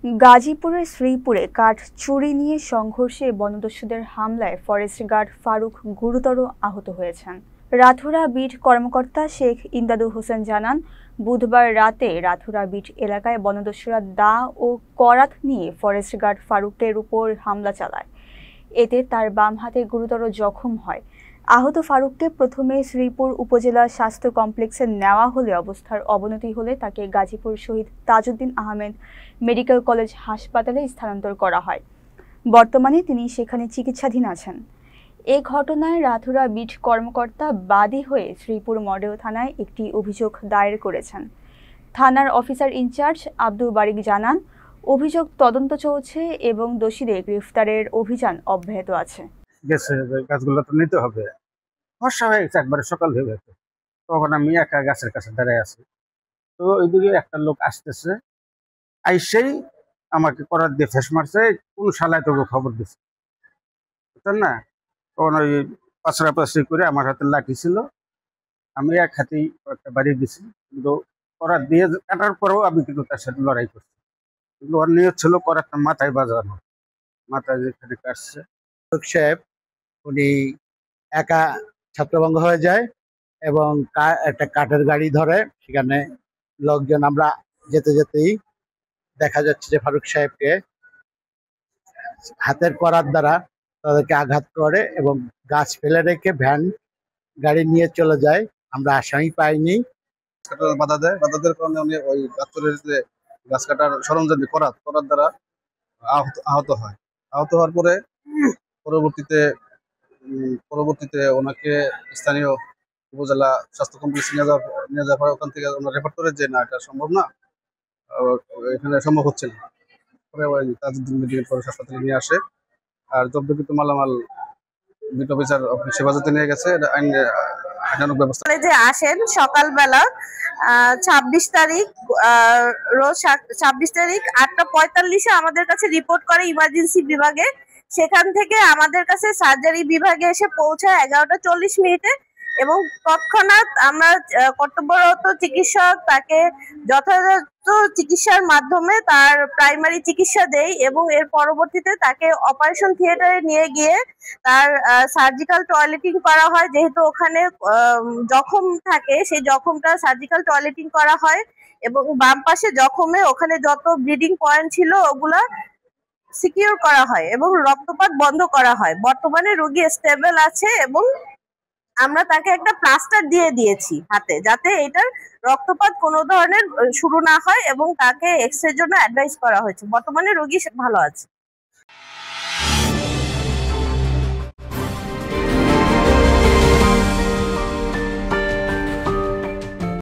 গাজীপুরের শ্রীপুরে কাঠ চুরি নিয়ে সংঘর্ষে বনদস্যুদের হামলায় ফরেস্ট গার্ড ফারুক গুরুতর আহত হয়েছেন। রাথুরা বিট কর্মকর্তা শেখ ইমদাদুল হোসেন জানান, বুধবার রাতে রাথুরা বিট এলাকায় বনদস্যুরা দা ও করাত নিয়ে ফরেস্ট গার্ড ফারুকের উপর হামলা চালায়। এতে তার বাম হাতে গুরুতর জখম হয়। আহত ফারুককে প্রথমে শ্রীপুর উপজেলা স্বাস্থ্য কমপ্লেক্সে নেওয়া হলে অবস্থার অবনতি হলে তাকে গাজীপুর শহীদ তাজউদ্দিন আহমেদ মেডিকেল কলেজ হাসপাতালে স্থানান্তর করা হয়। বর্তমানে তিনি সেখানে চিকিৎসাধীন আছেন। এ ঘটনায় রাথুরা বিট কর্মকর্তা বাদী হয়ে শ্রীপুর মডেল থানায় একটি অভিযোগ দায়ের করেছেন। থানার অফিসার ইনচার্জ আব্দুল বারিক জানান, অভিযোগ তদন্ত চলছে এবং দোষীদের গ্রেফতারের অভিযান অব্যাহত আছে। গাছগুলো তো নিতে হবে, বর্ষা হয়ে গেছে, একবারে সকাল হয়ে গেছে। তখন আমি একা গাছের কাছে দাঁড়ায় আছি, তো ওইদিকে একটা লোক আসতেছে, আইসেই আমাকে করার দিয়ে ফেস মারছে, কোন শালায় তোকে খবর দিচ্ছে, বুঝছেন না? তখন ওই পাশাপাশি করে আমার হাতে লাঠি ছিল, আমি এক হাতেই একটা বাড়ি দিছি, কিন্তু করার দিয়ে কাটার পরেও আমি কিন্তু তার সাথে লড়াই করছি, কিন্তু ওর নিয়ত ছিল করারটা মাথায় বাজানো, মাথায় যেখানে কাটছে। সাহেব উনি একা ছত্রভঙ্গ হয়ে যায় এবং একটা কাঠের গাড়ি ধরে, সেখানে লোকজন আমরা যেতে যেতেই দেখা যাচ্ছে যে ফারুক সাহেবকে হাতের করার দ্বারা তাদেরকে আঘাত করে এবং গাছ ফেলে রেখে ভ্যান গাড়ি নিয়ে চলে যায়। আমরা আসামি পাইনি। বাধা দেয়, বাধাদের কারণে উনি ওই গাছের যে গাছ কাটার সরঞ্জাম করার দ্বারা আহত হয়। আহত হওয়ার পরে পরবর্তীতে ওনাকে স্থানীয় উপজেলা স্বাস্থ্য কমপ্লেক্সে নিয়ে যাওয়ার পর ওখান থেকে ওনার রেফার করে যে না, এটা সম্ভব না, এখানে সম্ভব হচ্ছে না। পরে ওই তাজউদ্দিন মেডিকেল কলেজ হাসপাতালে নিয়ে আসে, আর জব্দকৃত মালামাল বিট অফিসার অফিস হেফাজতে নিয়ে গেছে। আইনানুগ ব্যবস্থা। কলেজে আসেন সকালবেলা 26 তারিখ, রোজ 26 তারিখ 8:45-এ আমাদের কাছে রিপোর্ট করে ইমার্জেন্সি বিভাগে। সেখান থেকে আমাদের কাছে সার্জারি বিভাগে এসে পৌঁছায় 11:40 এবং তৎক্ষণাৎ আমরা কর্তব্যরত চিকিৎসক তাকে যথাযথ চিকিৎসার মাধ্যমে তার প্রাইমারি চিকিৎসা দেয় এবং এর পরবর্তীতে তাকে অপারেশন থিয়েটারে নিয়ে গিয়ে তার সার্জিক্যাল টয়লেটিং করা হয়। যেহেতু ওখানে জখম থাকে, সেই জখমটা সার্জিক্যাল টয়লেটিং করা হয় এবং বাম পাশে জখমে ওখানে যত ব্লিডিং পয়েন্ট ছিল ওগুলা সিকিউর করা হয় এবং রক্তপাত বন্ধ করা হয়। বর্তমানে রোগী স্টেবল আছে এবং আমরা তাকে একটা প্লাস্টার দিয়ে দিয়েছি হাতে, যাতে এটার রক্তপাত কোনো ধরনের শুরু না হয় এবং তাকে এক্সরের জন্য অ্যাডভাইস করা হয়েছে। বর্তমানে রোগী ভালো আছে।